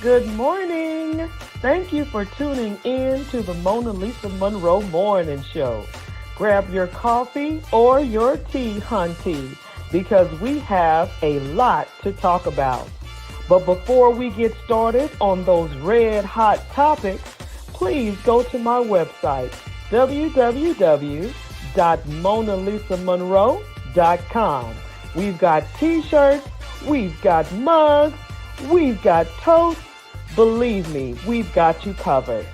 Good morning. Thank you for tuning in to the MonaLisa Monroe Morning Show. Grab your coffee or your tea, hunty, because we have a lot to talk about. But before we get started on those red hot topics, please go to my website, www.monalisamonroe.com. We've got t-shirts, we've got mugs, we've got toast. Believe me, we've got you covered.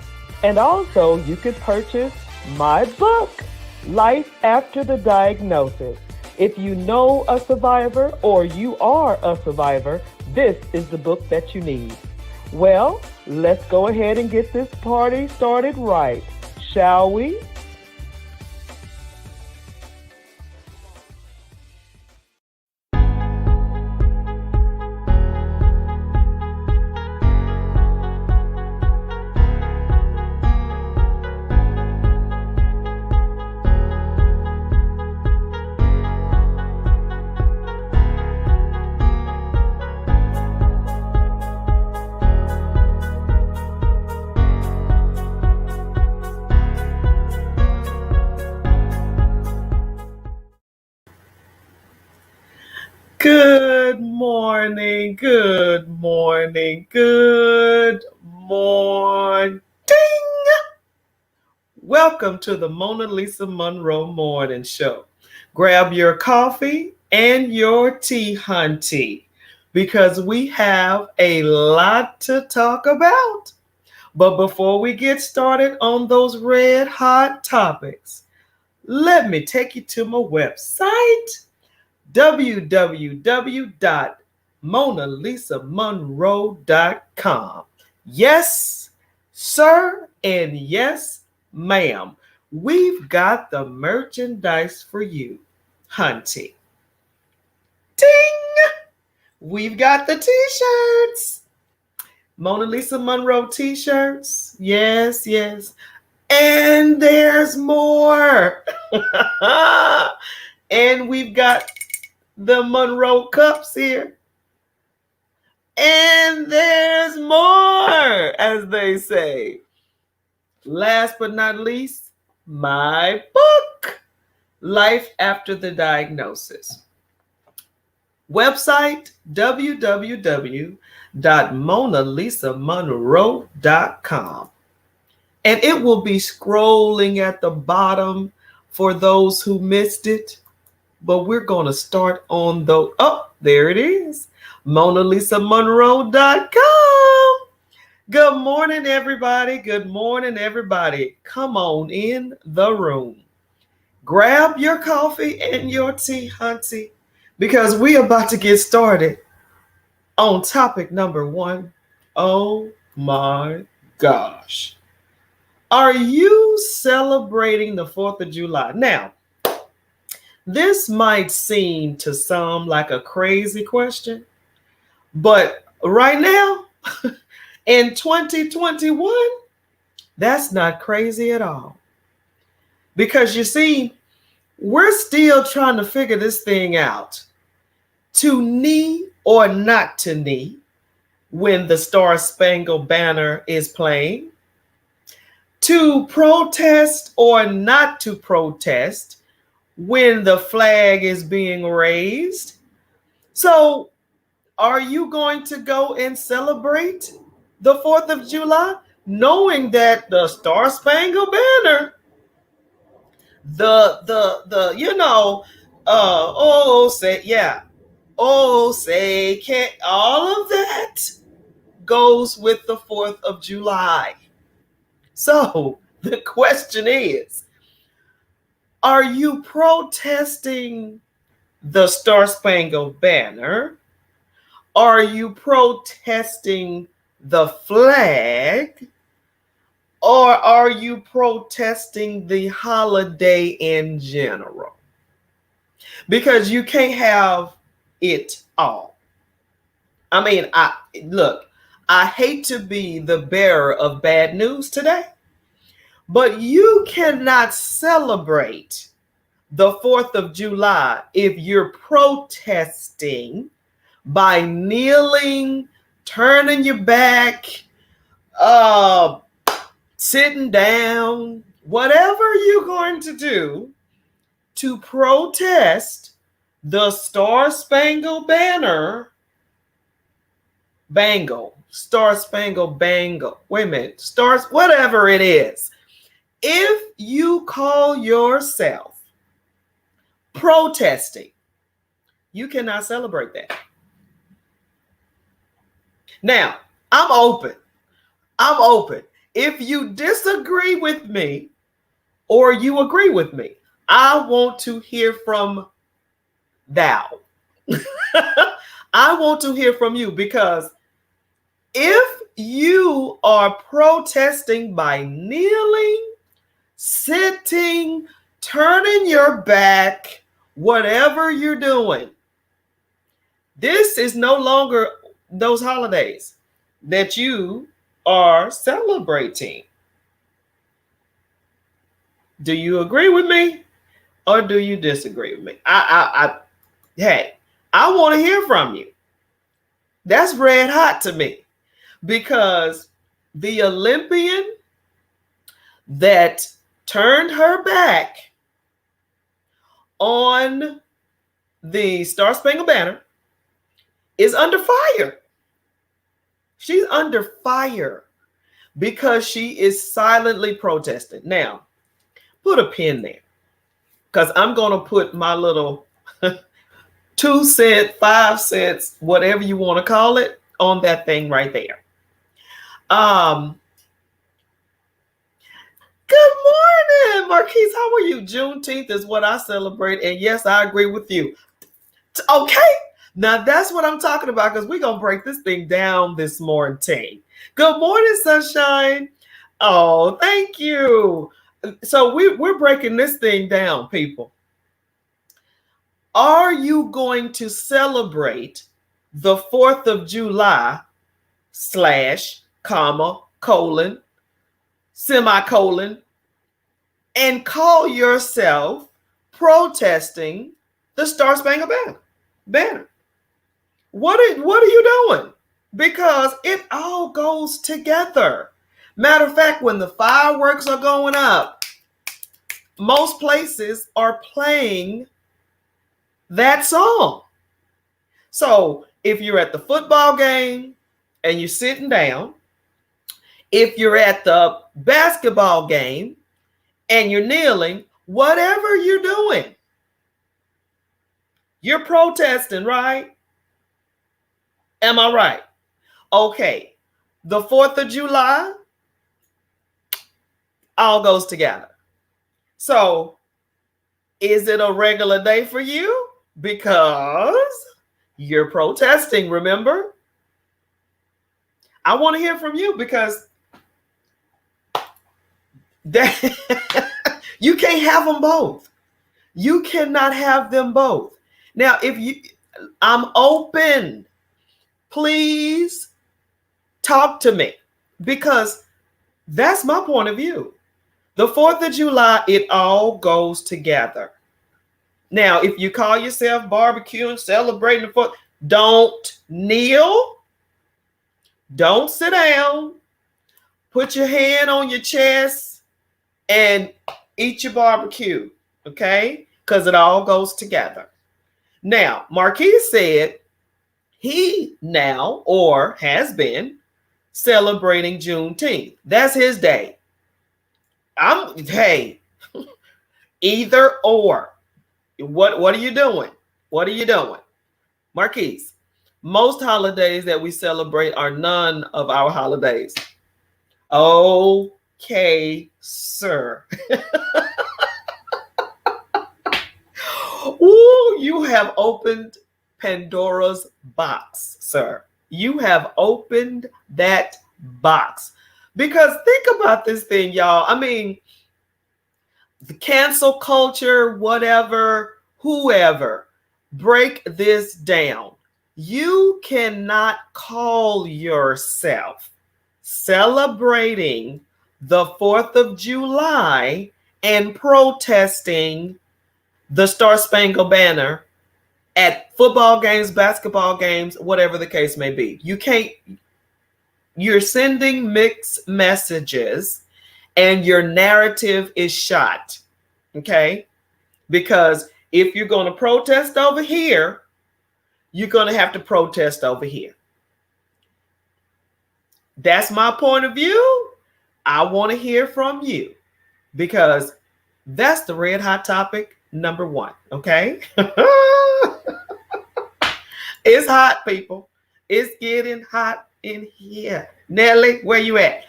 And also, you could purchase my book, Life After the Diagnosis. If you know a survivor or you are a survivor, this is the book that you need. Well, let's go ahead and get this party started right, shall we? Good morning, good morning, good morning. Welcome to the MonaLisa Monroe Morning Show. Grab your coffee and your tea, hunty, because we have a lot to talk about. But before we get started on those red hot topics, let me take you to my website, www.monalisamonroe.com. Yes, sir, and yes, ma'am. We've got the merchandise for you, hunty. Ding! We've got the t-shirts. MonaLisa Monroe t-shirts. Yes, yes. And there's more. And we've got the Monroe cups here. And there's more, as they say. Last but not least, my book, Life After the Diagnosis. Website, www.monalisamonroe.com. And it will be scrolling at the bottom for those who missed it. But we're going to start on the, oh, there it is, MonaLisaMonroe.com. Good morning, everybody. Good morning, everybody. Come on in the room. Grab your coffee and your tea, hunty, because we're about to get started on topic number 1. Oh my gosh. Are you celebrating the 4th of July? Now, this might seem to some like a crazy question, but right now, in 2021, that's not crazy at all. Because you see, we're still trying to figure this thing out. To knee or not to knee when the Star Spangled Banner is playing. To protest or not to protest when the flag is being raised. So, are you going to go and celebrate the 4th of July knowing that the Star Spangled Banner, all of that goes with the 4th of July. So, the question is, are you protesting the Star Spangled Banner? Are you protesting the flag? Or are you protesting the holiday in general? Because you can't have it all. I mean, I hate to be the bearer of bad news today, but you cannot celebrate the 4th of July if you're protesting by kneeling turning your back, uh, sitting down, whatever you're going to do to protest the Star Spangled Banner Star Spangled Bangle. Wait a minute. Stars, whatever it is. If you call yourself protesting, you cannot celebrate that. Now, I'm open. If you disagree with me or you agree with me, I want to hear from thou. I want to hear from you, because if you are protesting by kneeling, sitting, turning your back, whatever you're doing, this is no longer those holidays that you are celebrating. Do you agree with me or do you disagree with me? Hey, I want to hear from you. That's red hot to me, because the Olympian that turned her back on the Star Spangled Banner is under fire. She's under fire because she is silently protesting. Now, put a pin there, because I'm going to put my little 2 cent, 5 cents, whatever you want to call it, on that thing right there. Good morning, Marquise. How are you? Juneteenth is what I celebrate. And yes, I agree with you. Okay. Now that's what I'm talking about, because we're going to break this thing down this morning. Good morning, sunshine. Oh, thank you. So we're breaking this thing down, people. Are you going to celebrate the 4th of July / comma, colon, semicolon, and call yourself protesting the Star Spangled Banner? What are you doing? Because it all goes together. Matter of fact, when the fireworks are going up, most places are playing that song. So if you're at the football game and you're sitting down, if you're at the basketball game and you're kneeling, whatever you're doing, you're protesting, right? Am I right? Okay. The 4th of July all goes together. So is it a regular day for you? Because you're protesting, remember? I want to hear from you, because you can't have them both. You cannot have them both. Now, I'm open. Please talk to me, because that's my point of view. The 4th of July, it all goes together. Now, if you call yourself barbecuing, celebrating the 4th, don't kneel. Don't sit down. Put your hand on your chest and eat your barbecue, okay? Because it all goes together. Now, Marquise said he now, or has been, celebrating Juneteenth. That's his day. Hey, either or. What are you doing? What are you doing? Marquise, most holidays that we celebrate are none of our holidays. Okay, sir. Ooh, you have opened Pandora's box, sir. You have opened that box. Because think about this thing, y'all. I mean, the cancel culture, whatever, whoever, break this down. You cannot call yourself celebrating the 4th of July and protesting the Star Spangled Banner at football games, basketball games, whatever the case may be. You're sending mixed messages and your narrative is shot. Okay? Because if you're going to protest over here, you're going to have to protest over here. That's my point of view. I want to hear from you because that's the red hot topic number 1. Okay? It's hot, people. It's getting hot in here. Nelly, where you at?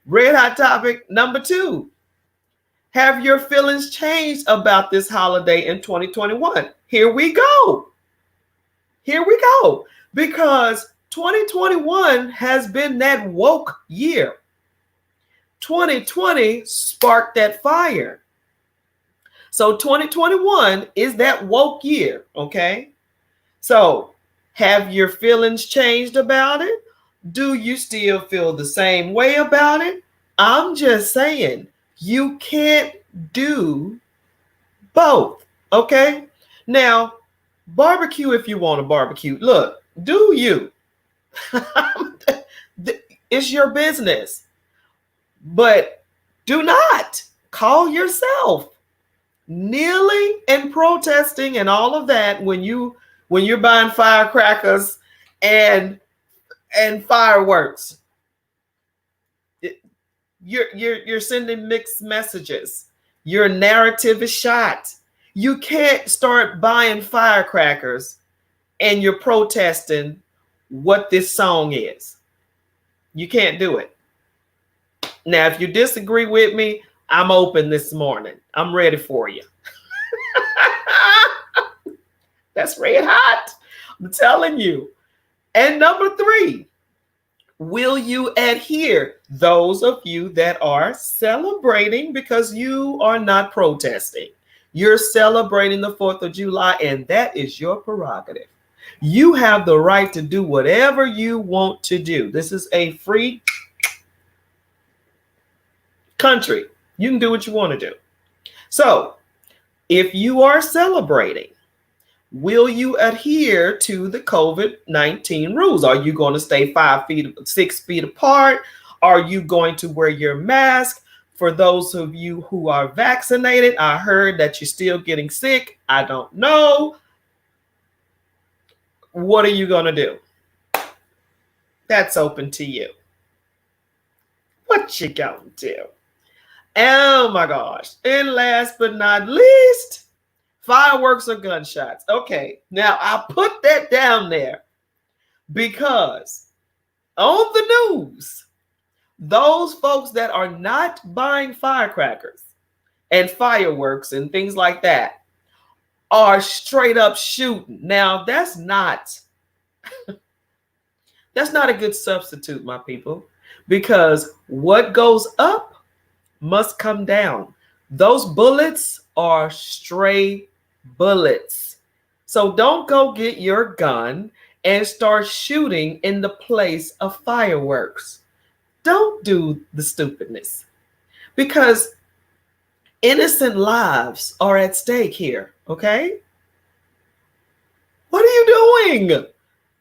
Red hot topic number 2. Have your feelings changed about this holiday in 2021? Here we go. Because 2021 has been that woke year. 2020 sparked that fire. So 2021 is that woke year, okay? So have your feelings changed about it? Do you still feel the same way about it? I'm just saying, you can't do both, okay? Now, barbecue if you want to barbecue. Look, do you? It's your business. But do not call yourself kneeling and protesting and all of that when you're buying firecrackers and fireworks. You're sending mixed messages. Your narrative is shot. You can't start buying firecrackers and you're protesting what this song is. You can't do it. Now, if you disagree with me, I'm open this morning. I'm ready for you. That's red hot. I'm telling you. And number 3, will you adhere? Those of you that are celebrating because you are not protesting. You're celebrating the 4th of July, and that is your prerogative. You have the right to do whatever you want to do. This is a free country. You can do what you want to do. So, if you are celebrating, will you adhere to the COVID-19 rules? Are you going to stay 6 feet apart? Are you going to wear your mask? For those of you who are vaccinated, I heard that you're still getting sick. I don't know. What are you going to do? That's open to you. What you going to do? Oh my gosh. And last but not least, fireworks or gunshots. Okay, now I put that down there because on the news, those folks that are not buying firecrackers and fireworks and things like that are straight up shooting. Now, that's not a good substitute, my people, because what goes up must come down. Those bullets are stray bullets. So don't go get your gun and start shooting in the place of fireworks. Don't do the stupidness because innocent lives are at stake here, okay? What are you doing?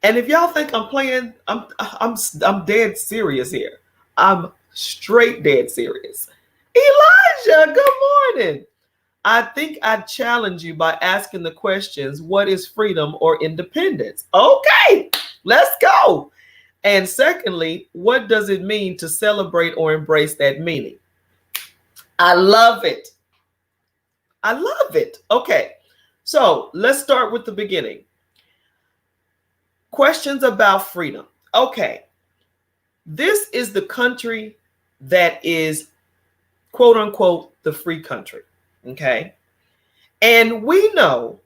And if y'all think I'm playing, I'm dead serious here. I'm straight dead serious. Elijah, good morning. I think I'd challenge you by asking the questions, what is freedom or independence? Okay, let's go. And secondly, what does it mean to celebrate or embrace that meaning? I love it. I love it. Okay, so let's start with the beginning. Questions about freedom. Okay, this is the country that is quote unquote the free country. Okay. And we know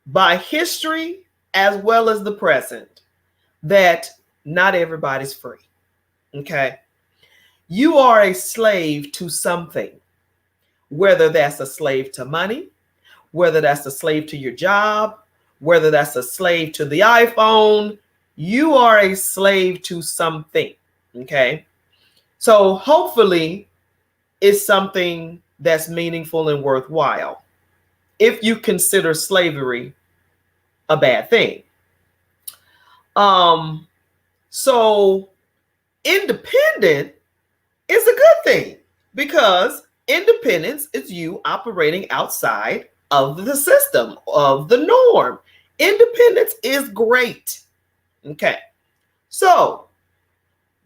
by history as well as the present that not everybody's free. Okay. You are a slave to something, whether that's a slave to money, whether that's a slave to your job, whether that's a slave to the iPhone, you are a slave to something. Okay. So hopefully it's something that's meaningful and worthwhile. If you consider slavery a bad thing. So independent is a good thing, because independence is you operating outside of the system, of the norm. Independence is great. Okay. So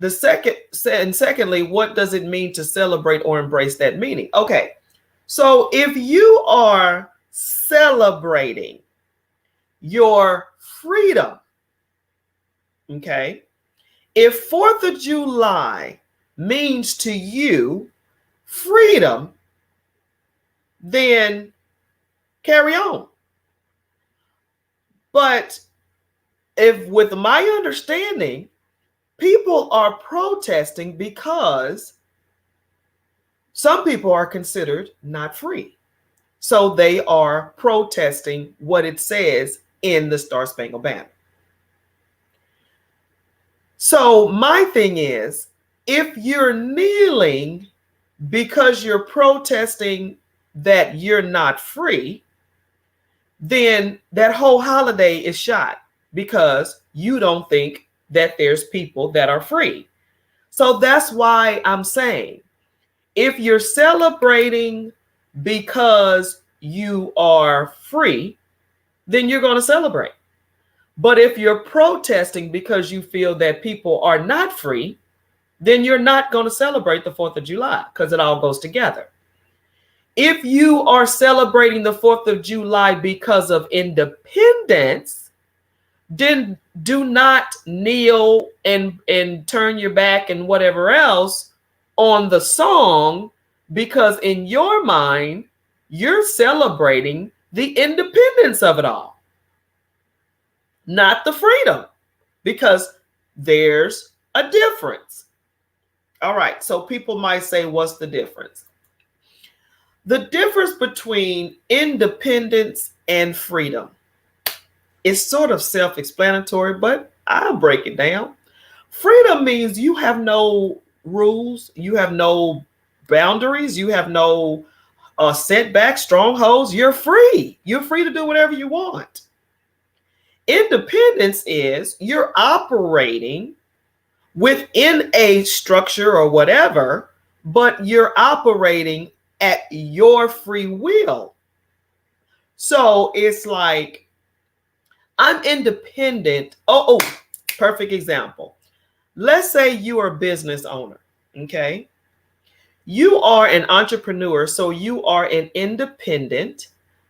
secondly, what does it mean to celebrate or embrace that meaning? Okay. So if you are celebrating your freedom, okay, if 4th of July means to you freedom, then carry on. But if, with my understanding, people are protesting because some people are considered not free. So they are protesting what it says in the Star Spangled Banner. So my thing is, if you're kneeling because you're protesting that you're not free, then that whole holiday is shot, because you don't think that there's people that are free. So that's why I'm saying, if you're celebrating because you are free, then you're going to celebrate. But if you're protesting because you feel that people are not free, then you're not going to celebrate the 4th of July, because it all goes together. If you are celebrating the 4th of July because of independence, then do not kneel and turn your back and whatever else on the song, because in your mind, you're celebrating the independence of it all, not the freedom, because there's a difference. All right, so people might say, what's the difference? The difference between independence and freedom is sort of self-explanatory, but I'll break it down. Freedom means you have no rules, you have no boundaries, you have no setbacks, strongholds. You're free. You're free to do whatever you want. Independence is you're operating within a structure or whatever, but you're operating at your free will. So it's like, I'm independent. Perfect example. Let's say you are a business owner, okay? You are an entrepreneur, so you are an independent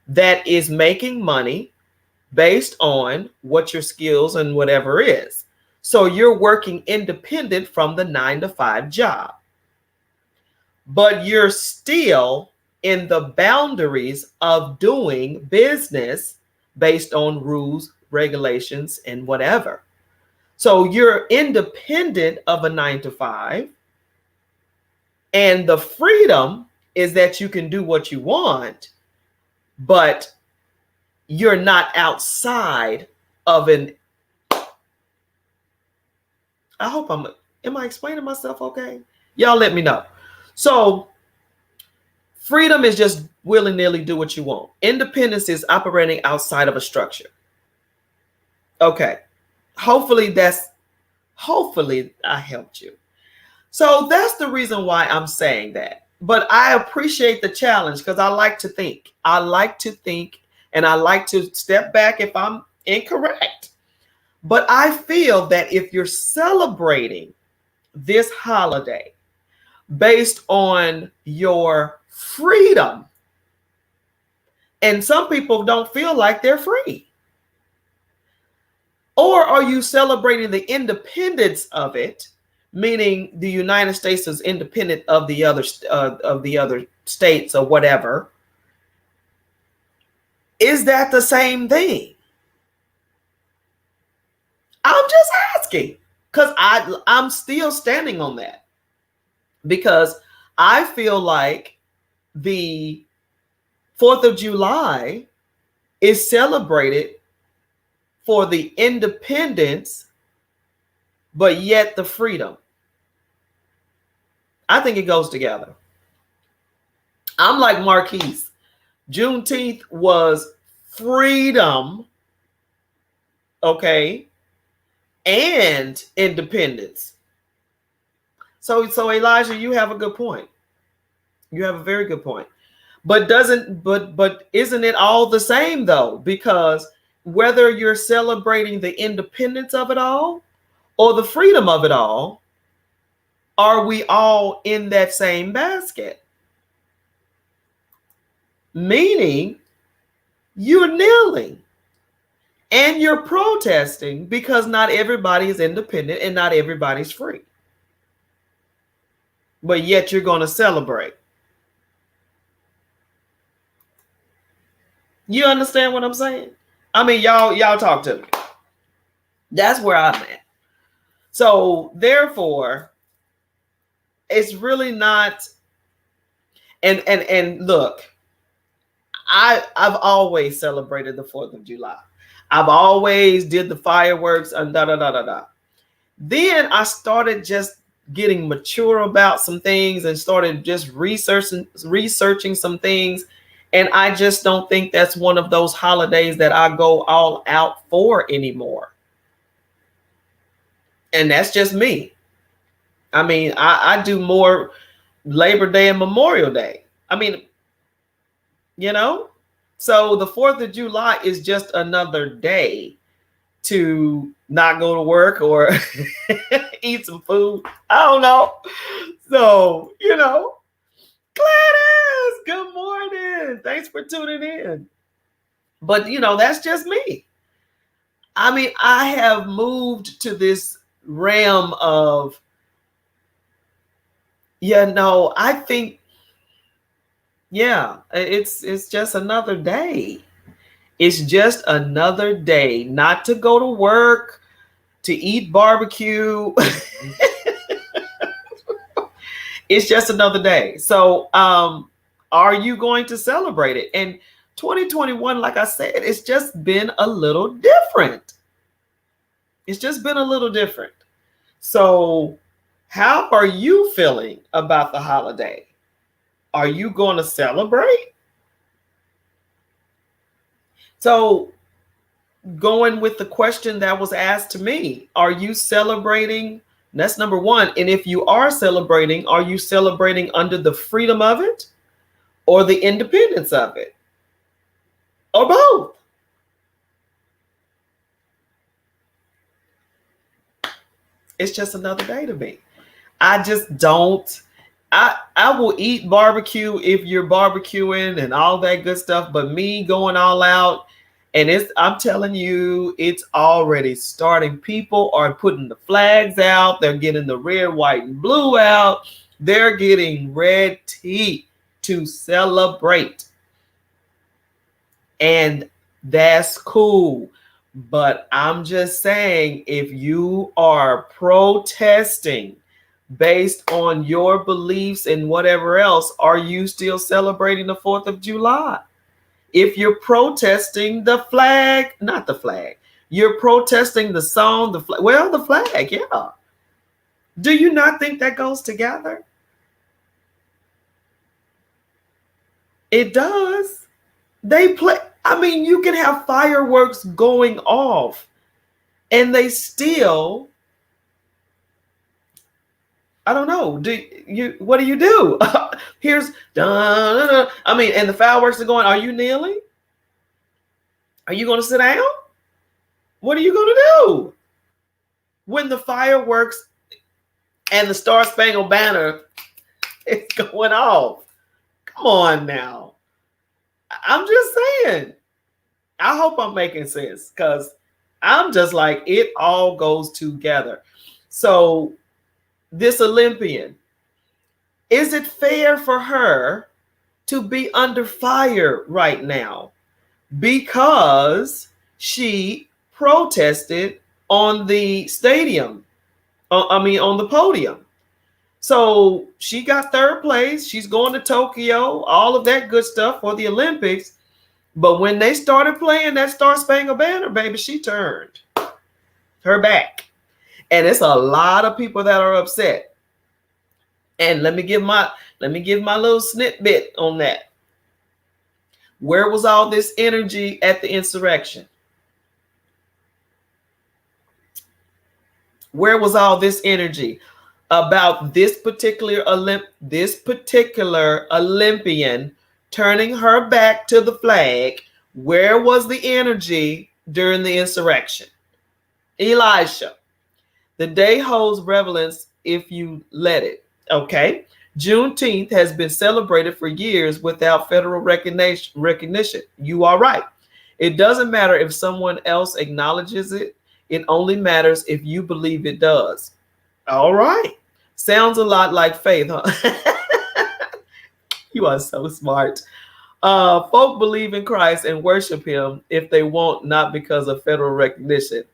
that is making money based on what your skills and whatever is. So you're working independent from the 9-to-5 job, but you're still in the boundaries of doing business based on rules, regulations, and whatever. So you're independent of a 9-to-5, and the freedom is that you can do what you want, but you're not outside of an, I hope am I explaining myself okay? Y'all let me know. So freedom is just willy-nilly do what you want. Independence is operating outside of a structure. Okay. Hopefully I helped you. So that's the reason why I'm saying that. But I appreciate the challenge, because I like to think. I like to think, and I like to step back if I'm incorrect. But I feel that if you're celebrating this holiday based on your freedom, and some people don't feel like they're free, or are you celebrating the independence of it, meaning the United States is independent of the other states or whatever? Is that the same thing? I'm just asking, because I'm still standing on that, because I feel like the 4th of July is celebrated for the independence, but yet the freedom. I think it goes together. I'm like Marquise. Juneteenth was freedom, okay, and independence. So Elijah, you have a good point. You have a very good point. But isn't it all the same though? Because whether you're celebrating the independence of it all or the freedom of it all, are we all in that same basket? Meaning you're kneeling and you're protesting because not everybody is independent and not everybody's free. But yet you're going to celebrate. You understand what I'm saying? I mean, y'all talk to me. That's where I'm at. So therefore, it's really not. And look, I've always celebrated the 4th of July. I've always did the fireworks and da da da da da. Then I started just getting mature about some things and started just researching some things. And I just don't think that's one of those holidays that I go all out for anymore. And that's just me. I mean, I do more Labor Day and Memorial Day. I mean, you know, so the 4th of July is just another day to not go to work or eat some food. I don't know. So, you know, Gladys, good morning. Thanks for tuning in. But, you know, that's just me. I mean, I have moved to this realm of, I think, it's just another day. It's just another day not to go to work, to eat barbecue. It's just another day. So are you going to celebrate it? And 2021, like I said, it's just been a little different. It's just been a little different. So how are you feeling about the holiday? Are you going to celebrate? So going with the question that was asked to me, are you celebrating? That's number one. And if you are celebrating, are you celebrating under the freedom of it or the independence of it? Or both? It's just another day to me. I just don't. I will eat barbecue if you're barbecuing and all that good stuff, but me going all out, and I'm telling you, it's already starting. People are putting the flags out. They're getting the red, white, and blue out. They're getting ready to celebrate. And that's cool. But I'm just saying, if you are protesting based on your beliefs and whatever else, are you still celebrating the 4th of July? If you're protesting the flag, not the flag, you're protesting the song, the flag. Well, the flag, yeah. Do you not think that goes together? It does. They play. I mean, you can have fireworks going off and they still, I don't know. What do you do? Here's I mean, and the fireworks are going. Are you kneeling? Are you going to sit down? What are you going to do when the fireworks and the Star Spangled Banner is going off? Come on now. I'm just saying. I hope I'm making sense, because I'm just like, it all goes together. So this Olympian, is it fair for her to be under fire right now because she protested on the stadium? On the podium. So she got 3rd place. She's going to Tokyo, all of that good stuff for the Olympics. But when they started playing that Star Spangled Banner, baby, she turned her back. And it's a lot of people that are upset. And let me give my little snippet on that. Where was all this energy at the insurrection? Where was all this energy about this particular Olympian turning her back to the flag? Where was the energy during the insurrection? Elisha, the day holds relevance if you let it. Okay. Juneteenth has been celebrated for years without federal recognition. You are right. It doesn't matter if someone else acknowledges it. It only matters if you believe it does. All right. Sounds a lot like faith, huh? You are so smart. Folk believe in Christ and worship him if they want, not because of federal recognition.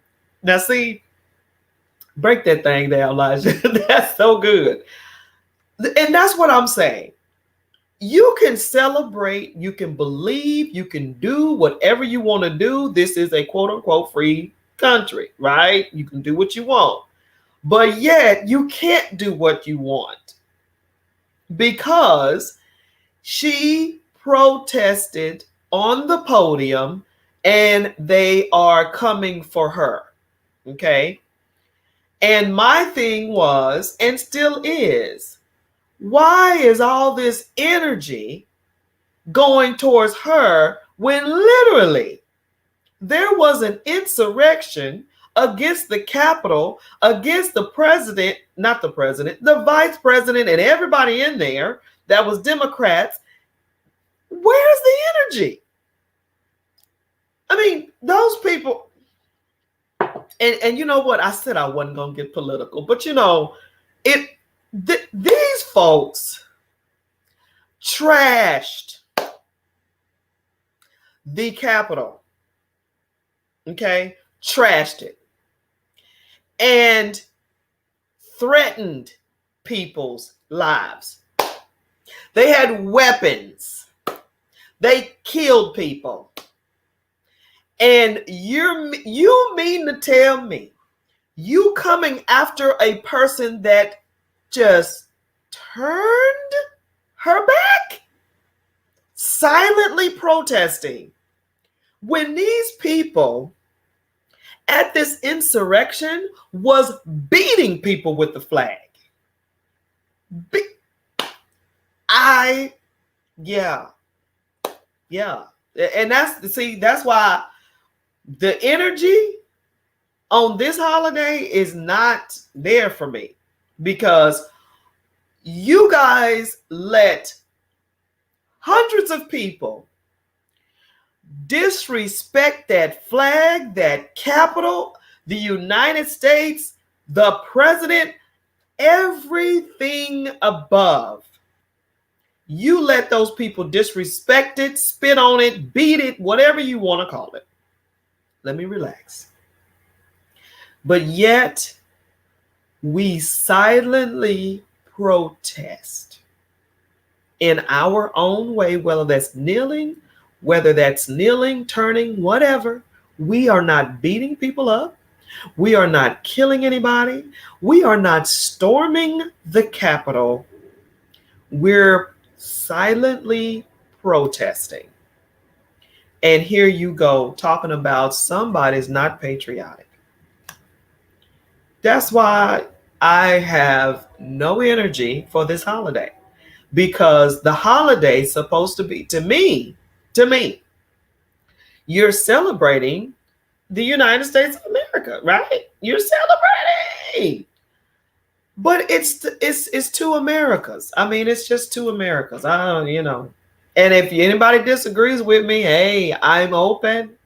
Now, see, break that thing down, Elijah. That's so good. And that's what I'm saying. You can celebrate, you can believe, you can do whatever you want to do. This is a quote unquote free country, right? You can do what you want. But yet you can't do what you want because she protested on the podium and they are coming for her. Okay. And my thing was, and still is, why is all this energy going towards her when literally there was an insurrection against the Capitol, against the president, not the president, the vice president, and everybody in there that was Democrats? Where's the energy? I mean, those people, and you know what? I said I wasn't going to get political, but you know, these folks trashed the Capitol, okay? Trashed it and threatened people's lives. They had weapons. They killed people. And you mean to tell me you coming after a person that just turned her back, silently protesting, when these people at this insurrection was beating people with the flag? Yeah. And that's why the energy on this holiday is not there for me, because you guys let hundreds of people disrespect that flag, that Capitol, the United States, the president, everything above. You let those people disrespect it, spit on it, beat it, whatever you want to call it. Let me relax. But yet, we silently protest in our own way, whether that's kneeling, turning, whatever. We are not beating people up. We are not killing anybody. We are not storming the Capitol. We're silently protesting. And here you go talking about somebody's not patriotic. That's why I have no energy for this holiday, because the holiday is supposed to be, to me, you're celebrating the United States of America, right? You're celebrating. But it's two Americas. I mean, it's just two Americas. And if anybody disagrees with me, hey, I'm open.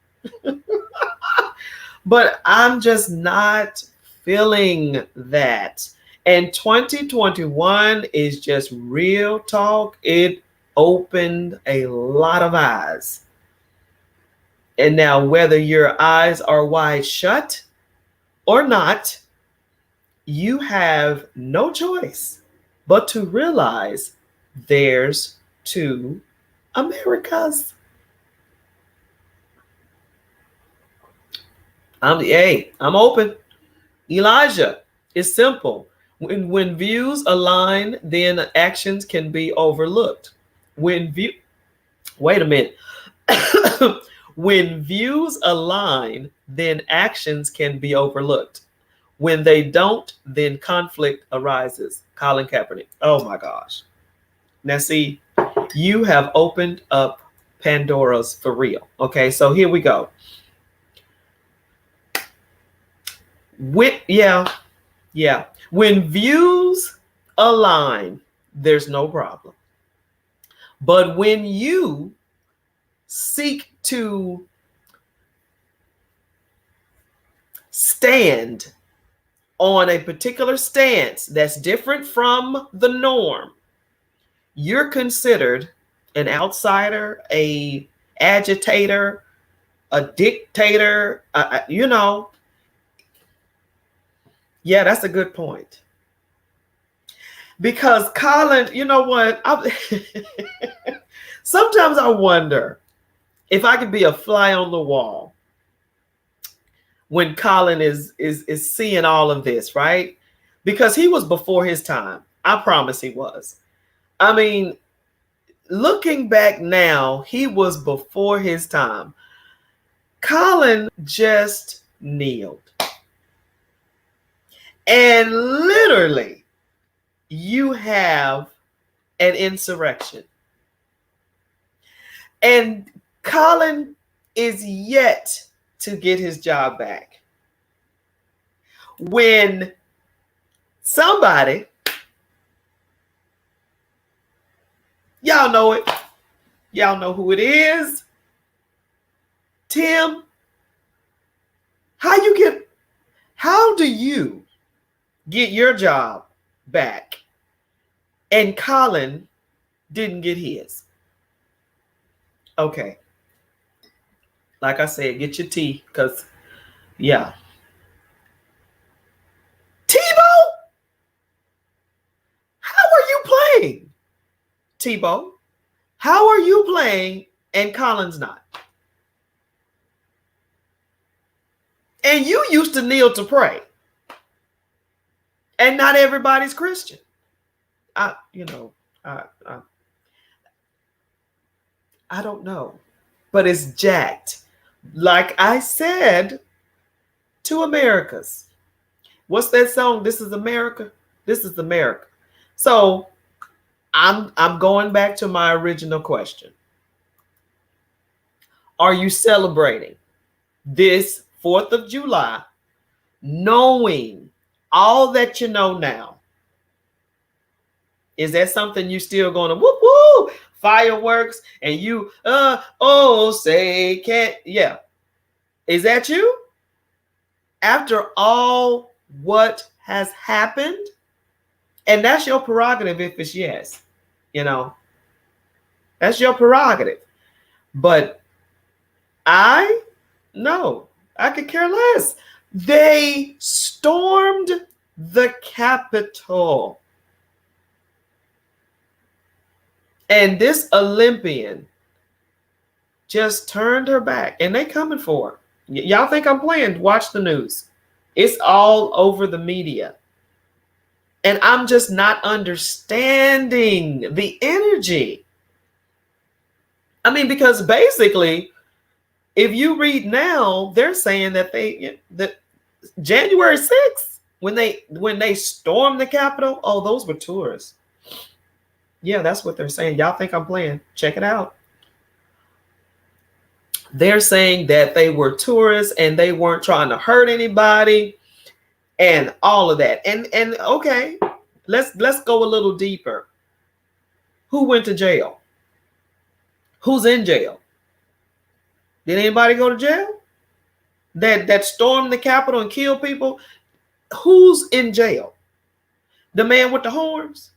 But I'm just not feeling that. And 2021 is just real talk. It opened a lot of eyes. And now, whether your eyes are wide shut or not, you have no choice but to realize there's two Americas. I'm open. Elijah, it's simple. When views align, then actions can be overlooked. Wait a minute. When views align, then actions can be overlooked. When they don't, then conflict arises. Colin Kaepernick. Oh my gosh. Now see, you have opened up Pandora's for real. Okay, so here we go. Yeah. When views align, there's no problem. But when you seek to stand on a particular stance that's different from the norm, you're considered an outsider, a agitator, a dictator, Yeah, that's a good point. Because Colin, you know what? Sometimes I wonder if I could be a fly on the wall when Colin is seeing all of this, right? Because he was before his time. I promise he was. I mean, looking back now, he was before his time. Colin just kneeled. And literally, you have an insurrection. And Colin is yet to get his job back. When somebody, y'all know it, y'all know who it is, Tim, how do you get your job back and Colin didn't get his? Okay. Like I said, get your tea, because, yeah. Tebow? How are you playing? Tebow, how are you playing and Colin's not? And you used to kneel to pray. And not everybody's Christian. I don't know. But it's jacked. Like I said to Americas. What's that song? This is America. This is America. So I'm going back to my original question. Are you celebrating this 4th of July knowing all that you know now? Is that something you still going to whoop whoop fireworks and you say can't? Yeah. Is that you? After all what has happened? And that's your prerogative if it's yes. That's your prerogative. But I could care less. They stormed the Capitol. And this Olympian just turned her back, and they coming for her. Y'all think I'm playing? Watch the news. It's all over the media. And I'm just not understanding the energy. I mean, because basically, if you read now, they're saying that that January 6th, when they stormed the Capitol, those were tourists. Yeah, that's what they're saying. Y'all think I'm playing? Check it out. They're saying that they were tourists and they weren't trying to hurt anybody and all of that. And okay, let's go a little deeper. Who went to jail? Who's in jail? Did anybody go to jail? That stormed the Capitol and killed people? Who's in jail? The man with the horns?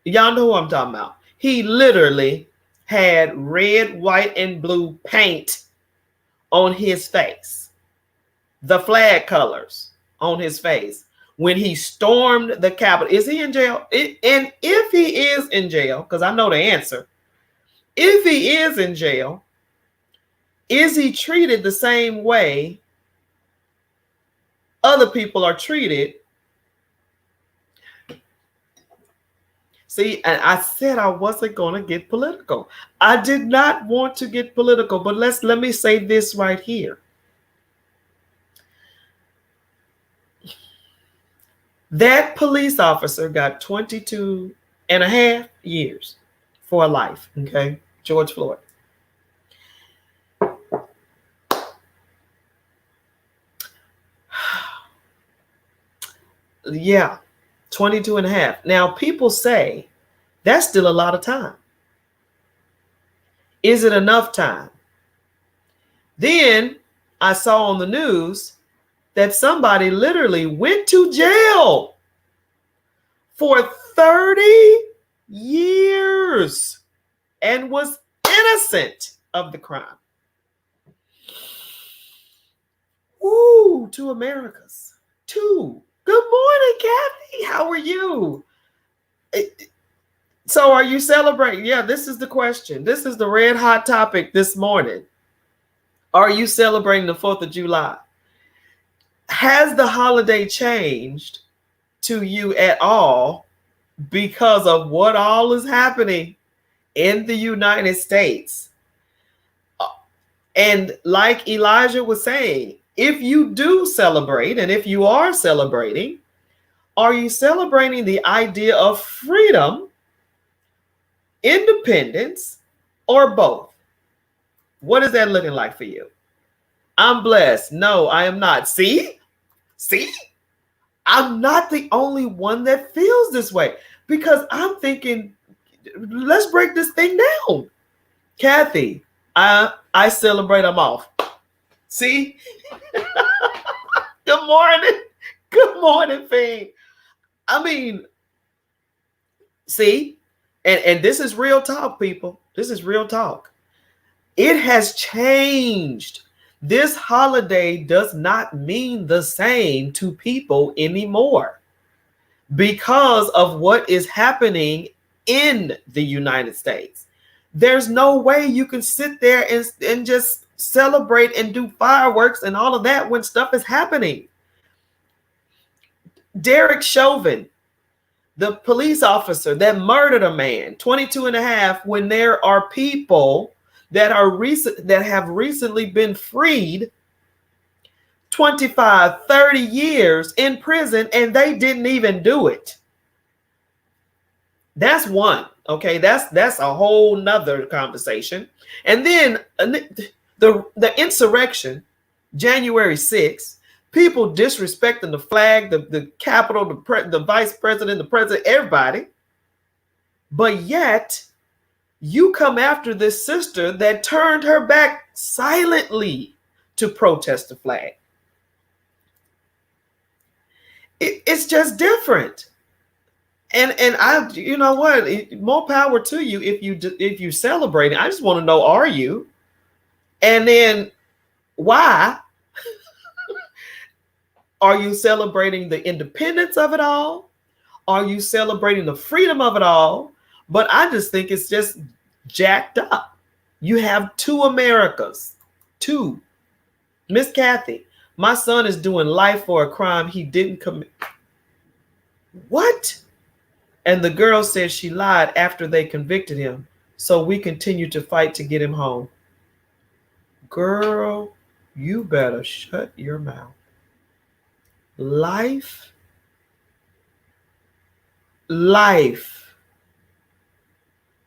Y'all know who I'm talking about. He literally had red, white, and blue paint on his face. The flag colors on his face when he stormed the Capitol. Is he in jail? And if he is in jail, because I know the answer, if he is in jail, is he treated the same way other people are treated? See, and I said I wasn't going to get political. I did not want to get political, but let me say this right here. That police officer got 22 and a half years for a life. Okay. George Floyd. Yeah. 22 and a half. Now, people say that's still a lot of time. Is it enough time? Then I saw on the news that somebody literally went to jail for 30 years and was innocent of the crime. Ooh, two Americas. Two. Good morning, Kathy. How are you? So are you celebrating? Yeah, this is the question. This is the red hot topic this morning. Are you celebrating the 4th of July? Has the holiday changed to you at all because of what all is happening in the United States? And like Elijah was saying, if you do celebrate, and if you are celebrating, are you celebrating the idea of freedom, independence, or both? What is that looking like for you? I'm blessed. No, I am not. See, I'm not the only one that feels this way, because I'm thinking, let's break this thing down. Kathy, I celebrate. I'm off. See? Good morning. Good morning, Fiend. I mean, see? And this is real talk, people. This is real talk. It has changed. This holiday does not mean the same to people anymore because of what is happening in the United States. There's no way you can sit there and just celebrate and do fireworks and all of that when stuff is happening. Derek Chauvin, the police officer that murdered a man, 22 and a half, when there are people that have recently been freed, 25, 30 years in prison, and they didn't even do it. That's one. Okay, that's a whole nother conversation. And then the insurrection, January 6th, people disrespecting the flag, the Capitol, the vice president, the president, everybody. But yet, you come after this sister that turned her back silently to protest the flag. It's just different. And I, you know what? More power to you if you celebrate it. I just want to know, are you? And then why? Are you celebrating the independence of it all? Are you celebrating the freedom of it all? But I just think it's just jacked up. You have two Americas. Two. Miss Kathy, my son is doing life for a crime he didn't commit. What? And the girl says she lied after they convicted him. So we continue to fight to get him home. Girl, you better shut your mouth. Life.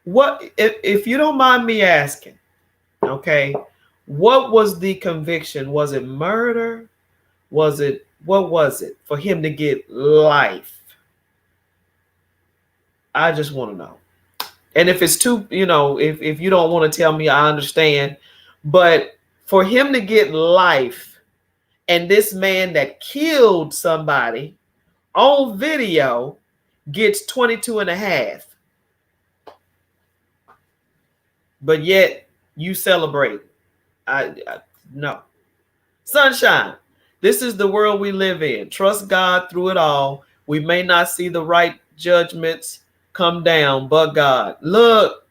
What, if you don't mind me asking, okay, what was the conviction? Was it murder? What was it for him to get life? I just want to know. And if it's too, if you don't want to tell me, I understand. But for him to get life, and this man that killed somebody on video gets 22 and a half. But yet you celebrate. No. Sunshine. This is the world we live in. Trust God through it all. We may not see the right judgments come down, but God. Look,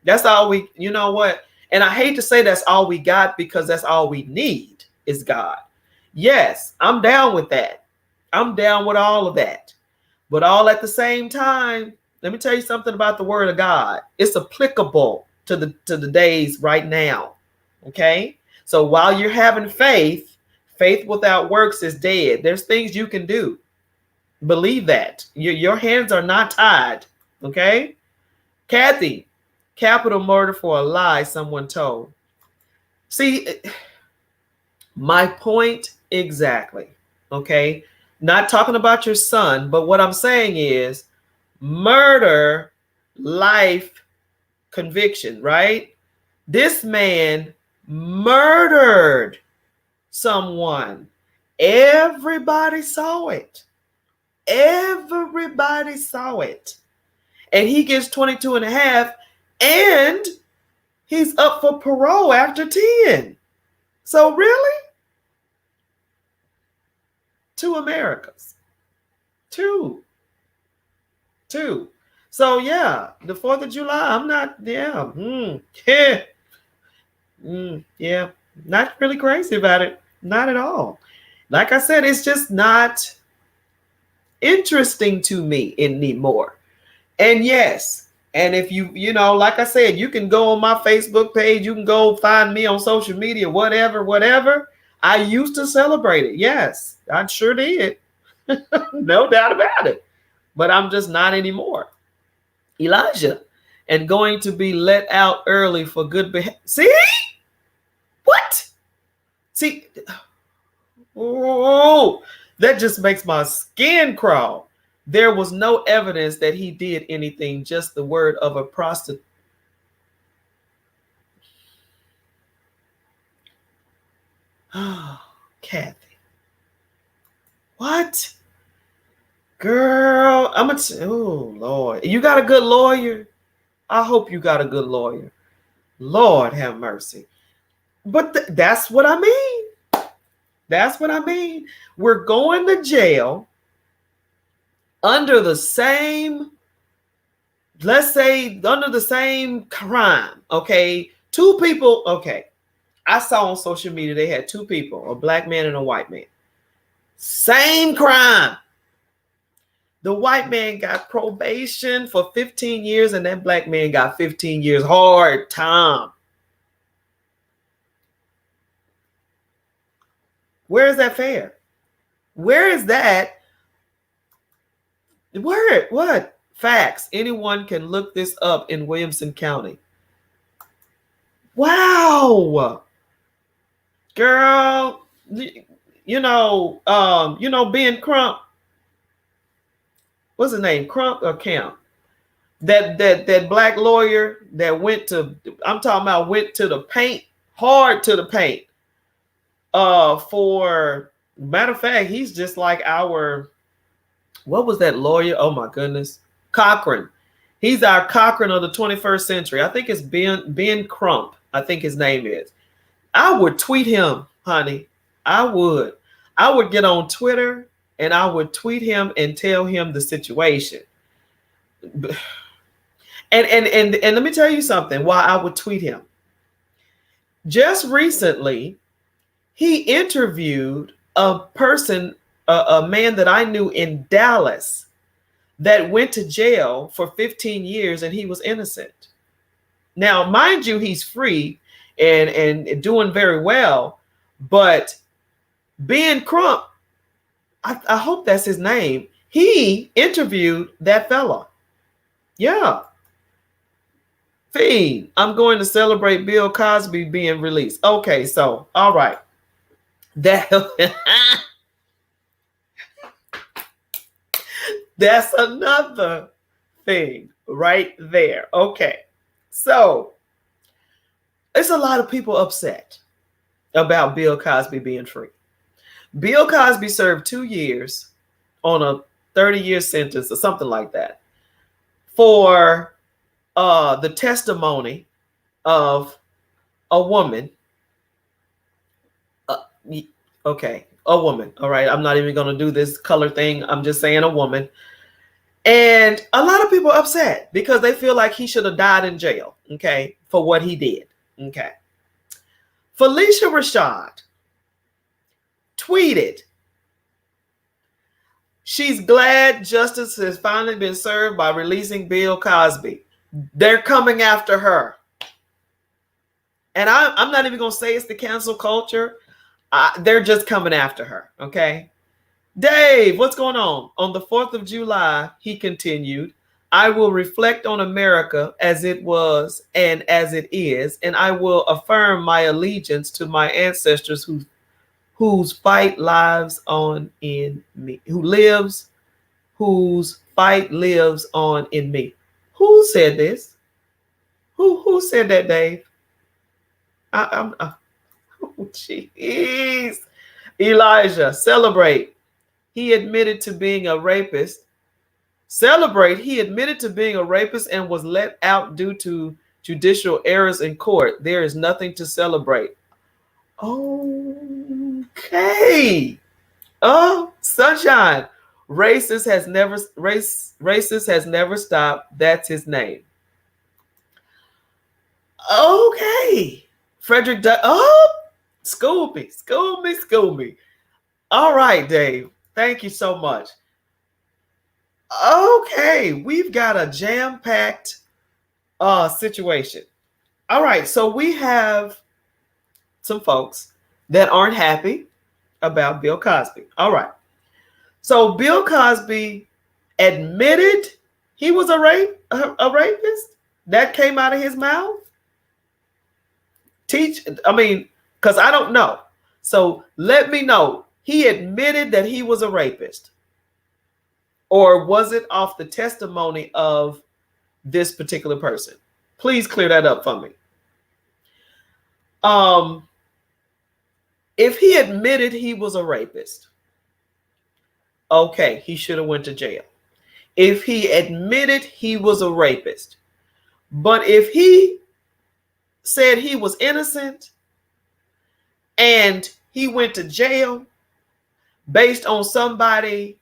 that's all we, you know what? And I hate to say that's all we got, because that's all we need is God. Yes, I'm down with that. I'm down with all of that. But all at the same time, let me tell you something about the word of God. It's applicable to the days right now. Okay? So while you're having faith without works is dead. There's things you can do. Believe that. Your hands are not tied. Okay? Kathy, capital murder for a lie someone told. See, my point exactly. Okay? Not talking about your son, but what I'm saying is murder, life, conviction, right? This man murdered someone. Everybody saw it. Everybody saw it. And he gets 22 and a half, and he's up for parole after 10. So really? 2 Americas. Two. So yeah, the 4th of July, I'm not, yeah, not really crazy about it. Not at all. Like I said, it's just not interesting to me anymore. And yes, and if you know, like I said, you can go on my Facebook page, you can go find me on social media, whatever. I used to celebrate it. Yes, I sure did. No doubt about it. But I'm just not anymore. Elijah, and going to be let out early for good behavior. See? What? See? Oh, that just makes my skin crawl. There was no evidence that he did anything, just the word of a prostitute. Oh, Kathy. What? Girl, oh, Lord. You got a good lawyer? I hope you got a good lawyer. Lord have mercy. But that's what I mean. That's what I mean. We're going to jail under the same, let's say, under the same crime, okay? 2 people, okay. I saw on social media they had 2 people, a black man and a white man. Same crime. The white man got probation for 15 years and that black man got 15 years hard time. Where is that fair? Where is that? Where? What? Facts. Anyone can look this up in Williamson County. Wow. Girl, you know Ben Crump. What's his name? Crump or Camp? That black lawyer that went to, I'm talking about, went to the paint, hard to the paint. For matter of fact, he's just like our, what was that lawyer? Oh my goodness. Cochran. He's our Cochran of the 21st century. I think it's Ben Crump. I think his name is. I would tweet him, honey. I would get on Twitter and I would tweet him and tell him the situation. And let me tell you something why I would tweet him. Just recently, he interviewed a person, a man that I knew in Dallas that went to jail for 15 years and he was innocent. Now, mind you, he's free and doing very well, but Ben Crump, I hope that's his name, he interviewed that fella. Yeah. Fiend, I'm going to celebrate Bill Cosby being released. Okay, so, all right. That's another thing right there. Okay, so there's a lot of people upset about Bill Cosby being free. Bill Cosby served 2 years on a 30-year sentence or something like that for the testimony of a woman. Okay, a woman. All right, I'm not even going to do this color thing. I'm just saying a woman. And a lot of people are upset because they feel like he should have died in jail, okay, for what he did. Okay. Felicia Rashad tweeted, she's glad justice has finally been served by releasing Bill Cosby. They're coming after her. And I'm not even going to say it's the cancel culture. They're just coming after her, okay? Dave, what's going on? On the 4th of July, he continued, I will reflect on America as it was and as it is, and I will affirm my allegiance to my ancestors whose fight lives on in me, whose fight lives on in me. Who said this? Who said that, Dave? Oh, jeez. Elijah, celebrate. He admitted to being a rapist. Celebrate. He admitted to being a rapist and was let out due to judicial errors in court. There is nothing to celebrate. Okay. Oh, sunshine. Racist has never stopped. That's his name. Okay. Frederick. School me. All right, Dave. Thank you so much. Okay, we've got a jam-packed situation. All right, so we have some folks that aren't happy about Bill Cosby. All right. So Bill Cosby admitted he was a rapist. That came out of his mouth. Because I don't know. So let me know. He admitted that he was a rapist. Or was it off the testimony of this particular person? Please clear that up for me. If he admitted he was a rapist, okay, he should have went to jail. If he admitted he was a rapist, but if he said he was innocent and he went to jail based on somebody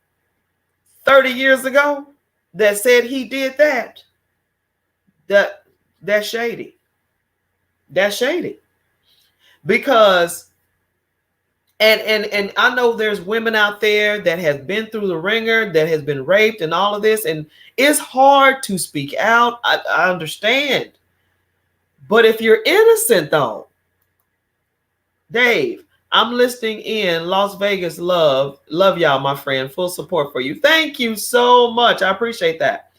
30 years ago that said he did that's shady. That's shady. Because and I know there's women out there that have been through the ringer, that has been raped and all of this, and it's hard to speak out. I understand. But if you're innocent though, Dave, I'm listening in Las Vegas. Love y'all, my friend. Full support for you. Thank you so much. I appreciate that.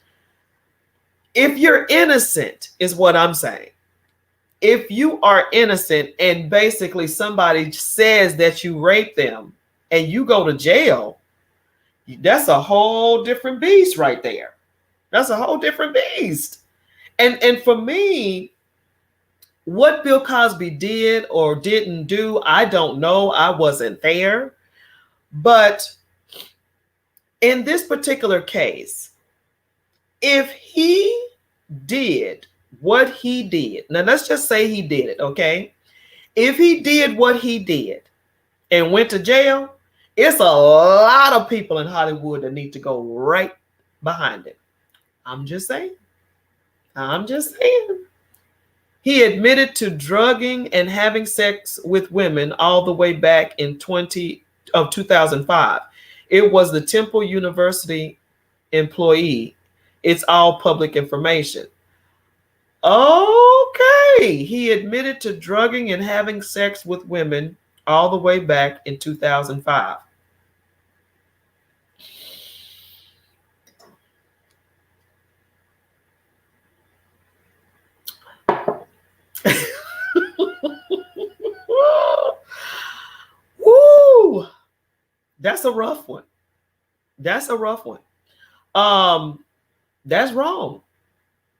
If you're innocent, is what I'm saying. If you are innocent and basically somebody says that you raped them and you go to jail, that's a whole different beast right there. That's a whole different beast. And for me, what Bill Cosby did or didn't do, I don't know. I wasn't there. But in this particular case, if he did what he did, now let's just say he did it, okay? If he did what he did and went to jail, it's a lot of people in Hollywood that need to go right behind him. I'm just saying. He admitted to drugging and having sex with women all the way back in 2005. It was the Temple University employee. It's all public information. Okay. He admitted to drugging and having sex with women all the way back in 2005. Woo! That's a rough one. That's wrong.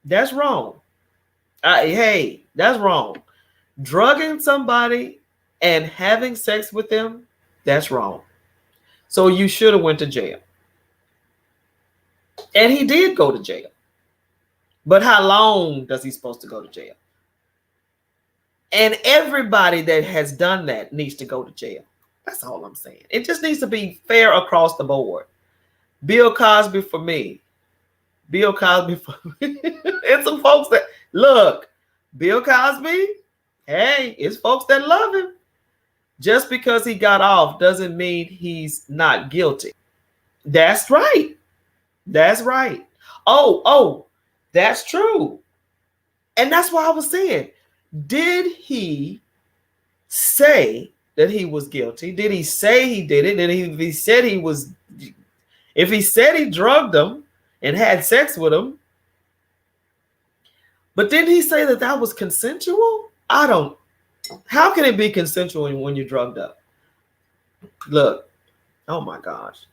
That's wrong. Hey, that's wrong. Drugging somebody and having sex with them, that's wrong. So you should have went to jail. And he did go to jail. But how long does he supposed to go to jail? And everybody that has done that needs to go to jail. That's all I'm saying. It just needs to be fair across the board. Bill Cosby for me. Bill Cosby for me. And some folks that, look, Bill Cosby, hey, it's folks that love him. Just because he got off doesn't mean he's not guilty. That's right. That's right. Oh, that's true. And that's why I was saying, did he say, that he was guilty? Did he say he did it? And if he said he drugged him and had sex with him, but didn't he say that was consensual? How can it be consensual when you're drugged up? Look, oh my gosh.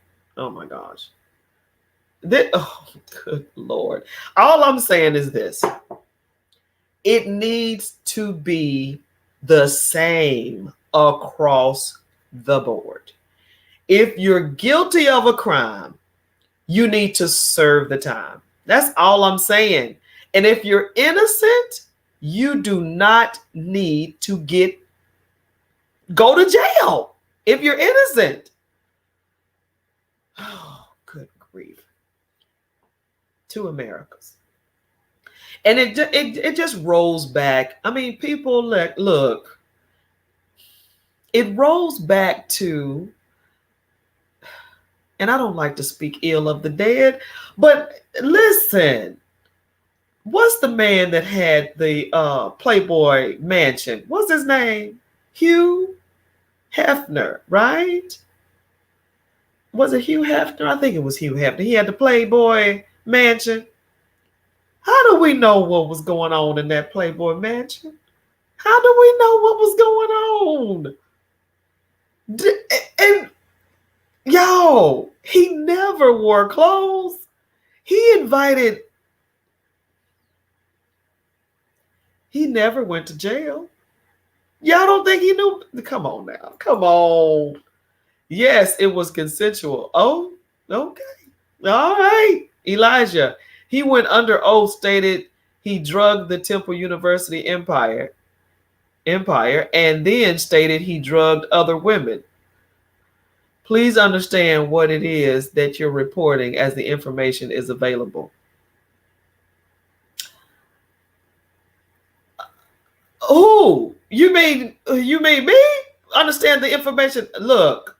Good Lord. All I'm saying is this. It needs to be the same across the board. If you're guilty of a crime, you need to serve the time. That's all I'm saying. And if you're innocent, you do not need to go to jail if you're innocent. Oh, good grief. 2 Americas. And it just rolls back. I mean, people look, it rolls back to, and I don't like to speak ill of the dead, but listen, what's the man that had the Playboy mansion? What's his name? Hugh Hefner, right? Was it Hugh Hefner? I think it was Hugh Hefner. He had the Playboy mansion. How do we know what was going on in that Playboy mansion? How do we know what was going on? And yo, he never wore clothes. He never went to jail. Y'all don't think he knew? Come on now. Come on. Yes, it was consensual. Oh, okay. All right. Elijah. He went under oath, stated he drugged the Temple University empire, and then stated he drugged other women. Please understand what it is that you're reporting as the information is available. Oh, you mean me? Understand the information? Look,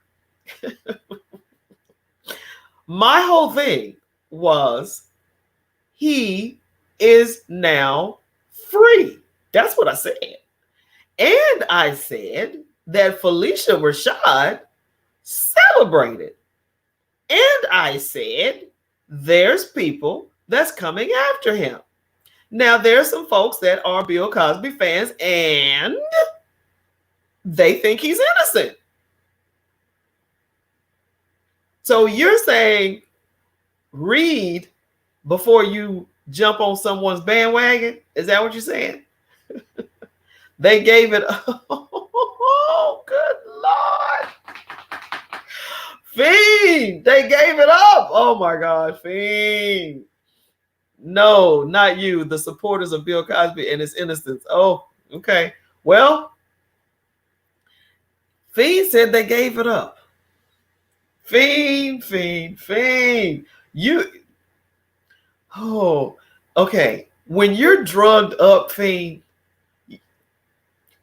my whole thing was he is now free. That's what I said. And I said that Felicia Rashad celebrated. And I said there's people that's coming after him. Now, there's some folks that are Bill Cosby fans and they think he's innocent. So you're saying read before you jump on someone's bandwagon? Is that what you're saying? They gave it. Oh, good Lord. Fiend, they gave it up. Oh my God, Fiend. No, not you. The supporters of Bill Cosby and his innocence. Oh, okay. Well, Fiend said they gave it up. Fiend. Oh, okay. When you're drugged up, Fiend,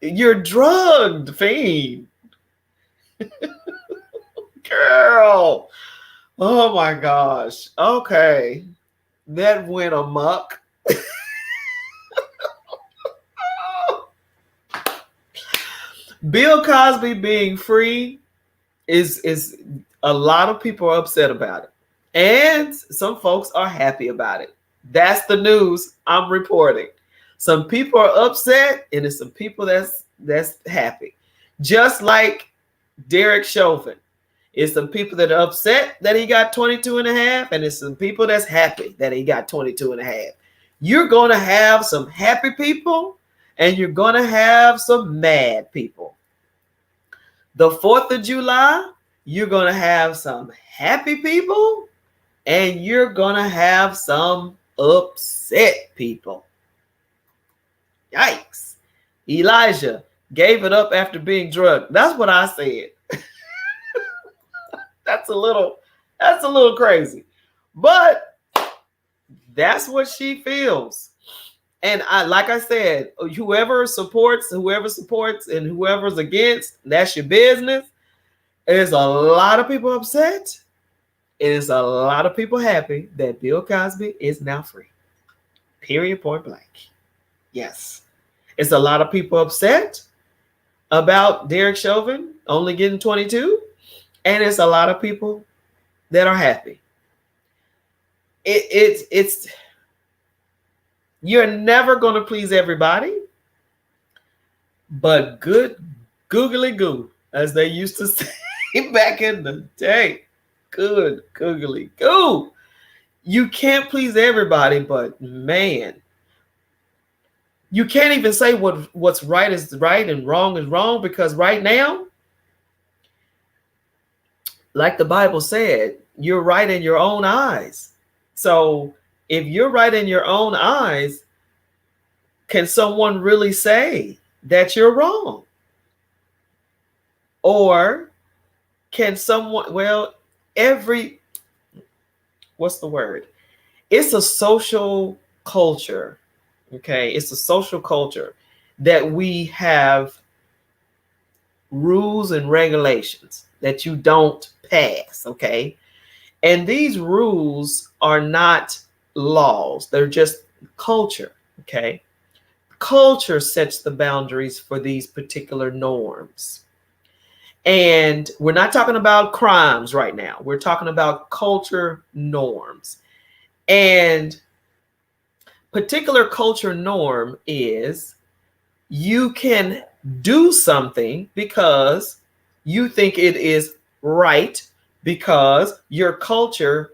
you're drugged, Fiend. Girl. Oh my gosh. Okay. That went amok. Bill Cosby being free is a lot of people are upset about it. And some folks are happy about it. That's the news I'm reporting. Some people are upset and there's some people that's happy. Just like Derek Chauvin. It's some people that are upset that he got 22 and a half, and it's some people that's happy that he got 22 and a half. You're going to have some happy people and you're going to have some mad people. The 4th of July, you're going to have some happy people and you're going to have some upset people. Yikes. Elijah gave it up after being drugged. That's what I said. That's a little crazy. But that's what she feels. And like I said, whoever supports and whoever's against, that's your business. There's a lot of people upset. It is a lot of people happy that Bill Cosby is now free. Period, point blank. Yes. It's a lot of people upset about Derek Chauvin only getting 22, and it's a lot of people that are happy. It's you're never going to please everybody, but good googly goo, as they used to say back in the day. Good googly goo. You can't please everybody, but man, you can't even say what's right is right and wrong is wrong, because right now, like the Bible said, you're right in your own eyes. So if you're right in your own eyes, can someone really say that you're wrong? Or can someone, well, what's the word? It's a social culture, okay? It's a social culture that we have rules and regulations that you don't pass, okay? And these rules are not laws, they're just culture, okay? Culture sets the boundaries for these particular norms. And we're not talking about crimes right now. We're talking about culture norms. And particular culture norm is you can do something because you think it is right, because your culture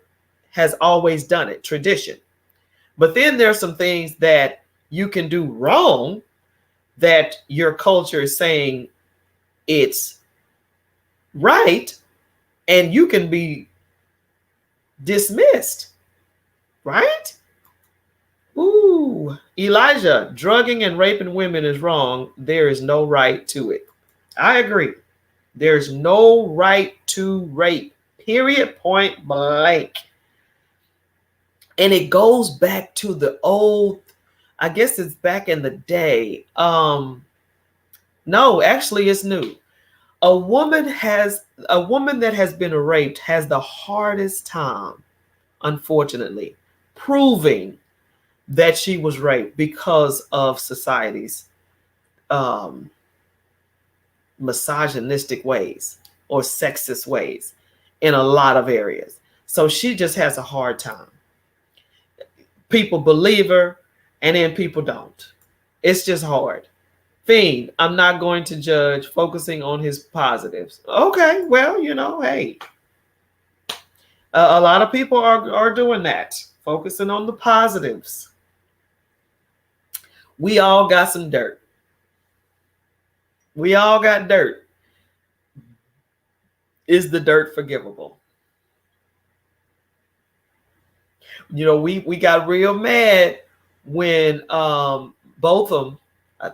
has always done it, tradition. But then there's some things that you can do wrong that your culture is saying it's right, and you can be dismissed, right? Ooh, Elijah, drugging and raping women is wrong. There is no right to it. I agree. There's no right to rape, period, point blank. And it goes back to the old, I guess it's back in the day. No, actually it's new. A woman that has been raped has the hardest time, unfortunately, proving that she was raped because of society's misogynistic ways or sexist ways in a lot of areas. So she just has a hard time. People believe her, and then people don't. It's just hard. Fiend, I'm not going to judge, focusing on his positives. Okay, well, hey, a lot of people are doing that, focusing on the positives. We all got some dirt. We all got dirt. Is the dirt forgivable? We got real mad when both of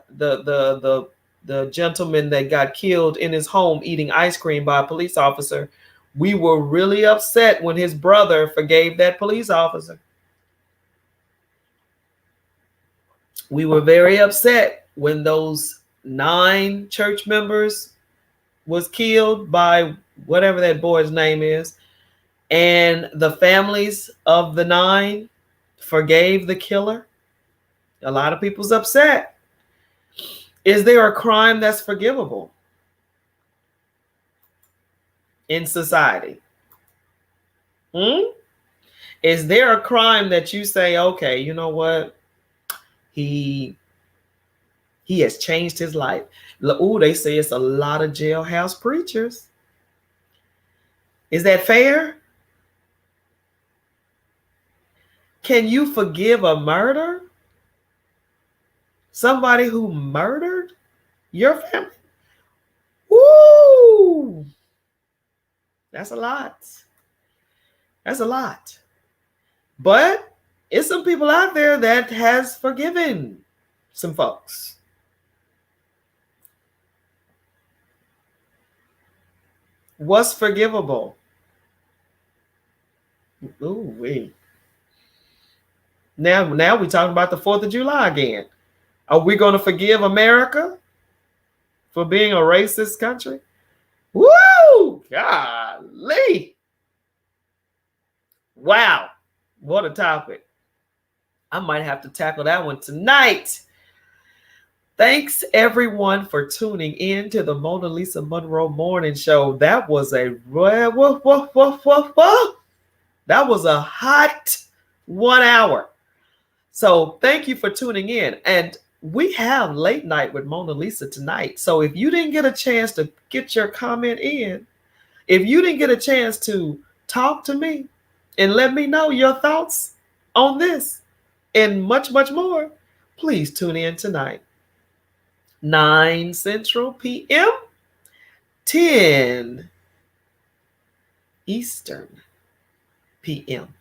them, the gentleman that got killed in his home eating ice cream by a police officer, we were really upset when his brother forgave that police officer. We were very upset when those 9 church members was killed by whatever that boy's name is, and the families of the 9 forgave the killer. A lot of people's upset. Is there a crime that's forgivable in society? Is there a crime that you say, okay, you know what? He has changed his life. Ooh, they say it's a lot of jailhouse preachers. Is that fair? Can you forgive a murder? Somebody who murdered your family? Woo! That's a lot. That's a lot. But it's some people out there that has forgiven some folks. What's forgivable? Ooh, wait. Now we're talking about the 4th of July again. Are we going to forgive America for being a racist country? Woo! Golly. Wow. What a topic. I might have to tackle that one tonight. Thanks everyone for tuning in to the MonaLisa Monroe Morning Show. That was a that was a hot 1 hour. So thank you for tuning in. And we have late night with MonaLisa tonight. So if you didn't get a chance to get your comment in, if you didn't get a chance to talk to me and let me know your thoughts on this and much, much more, please tune in tonight. 9 Central PM, 10 Eastern PM.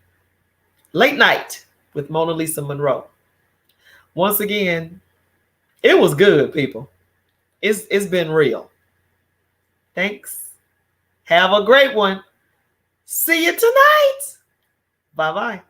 Late night with MonaLisa Monroe. Once again, it was good, people. It's been real. Thanks. Have a great one. See you tonight. Bye-bye.